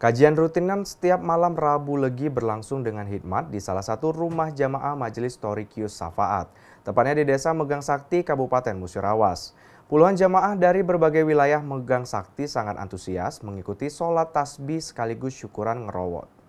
Kajian rutinan setiap malam Rabu Legi berlangsung dengan hikmat di salah satu rumah jamaah Majelis Thoriqius Syafaat, tepatnya di Desa Megang Sakti, Kabupaten Musirawas. Puluhan jamaah dari berbagai wilayah Megang Sakti sangat antusias mengikuti sholat tasbih sekaligus syukuran ngerowot.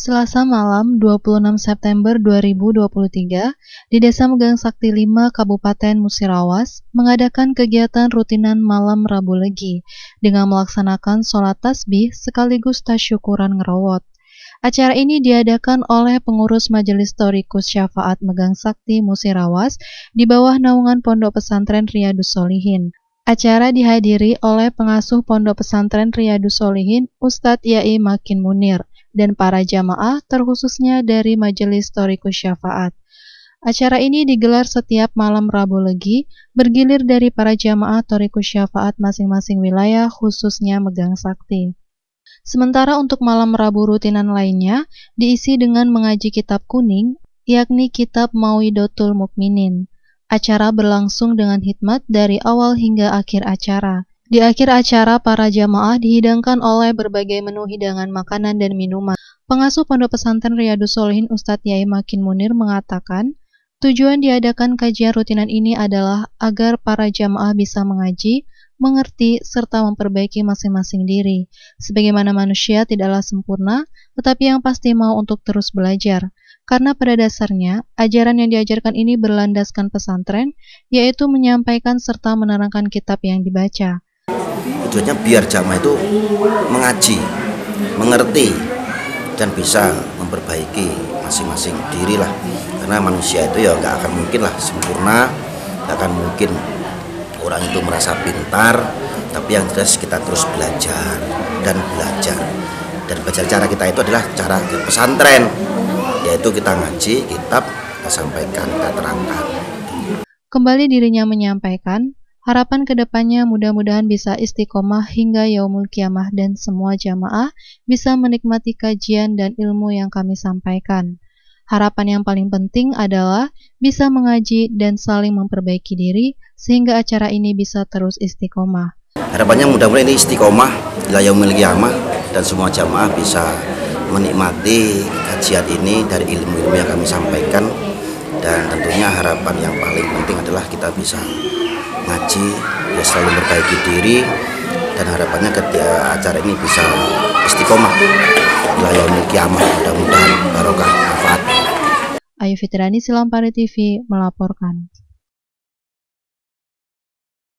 Selasa malam 26 September 2023, di Desa Megang Sakti 5, Kabupaten Musirawas, mengadakan kegiatan rutinan malam Rabu Legi dengan melaksanakan sholat tasbih sekaligus tasyukuran ngerowot. Acara ini diadakan oleh pengurus Majelis Thoriqius Syafaat Megang Sakti Musirawas di bawah naungan Pondok Pesantren Riyadus Sholihin. Acara dihadiri oleh pengasuh Pondok Pesantren Riyadus Sholihin, Ustadz Yai Makin Munir, dan para jamaah terkhususnya dari Majelis Thoriqius Syafaat. Acara ini digelar setiap malam Rabu Legi, bergilir dari para jamaah Thoriqius Syafaat masing-masing wilayah, khususnya Megang Sakti. Sementara untuk malam Rabu rutinan lainnya, diisi dengan mengaji kitab kuning, yakni kitab Mau'idotul Mukminin. Acara berlangsung dengan hikmat dari awal hingga akhir acara. Di akhir acara, para jamaah dihidangkan oleh berbagai menu hidangan makanan dan minuman. Pengasuh Pondok Pesantren Riyadus Sholihin Ustadz Yai Makin Munir mengatakan, tujuan diadakan kajian rutinan ini adalah agar para jamaah bisa mengaji, mengerti, serta memperbaiki masing-masing diri. Sebagaimana manusia tidaklah sempurna, tetapi yang pasti mau untuk terus belajar. Karena pada dasarnya, ajaran yang diajarkan ini berlandaskan pesantren, yaitu menyampaikan serta menerangkan kitab yang dibaca. Tujuannya biar jamaah itu mengaji, mengerti, dan bisa memperbaiki masing-masing diri lah. Karena manusia itu ya nggak akan mungkin lah sempurna, nggak akan mungkin orang itu merasa pintar, tapi yang jelas kita terus belajar dan belajar. Dan belajar cara kita itu adalah cara pesantren, yaitu kita ngaji, kitab, kita sampaikan, kita terangkan. Kembali dirinya menyampaikan, harapan kedepannya mudah-mudahan bisa istiqomah hingga yaumul kiamah dan semua jamaah bisa menikmati kajian dan ilmu yang kami sampaikan. Harapan yang paling penting adalah bisa mengaji dan saling memperbaiki diri sehingga acara ini bisa terus istiqomah. Harapannya mudah-mudahan ini istiqomah ila yaumil kiamah dan semua jamaah bisa menikmati kajian ini dari ilmu-ilmu yang kami sampaikan. Dan tentunya harapan yang paling penting adalah kita bisa ngaji, ya selalu memperbaiki diri, dan harapannya ketika acara ini bisa istiqomah ila yaumil kiamah, mudah-mudahan barokah manfaat. Ayu Fitriani, Silampari TV melaporkan.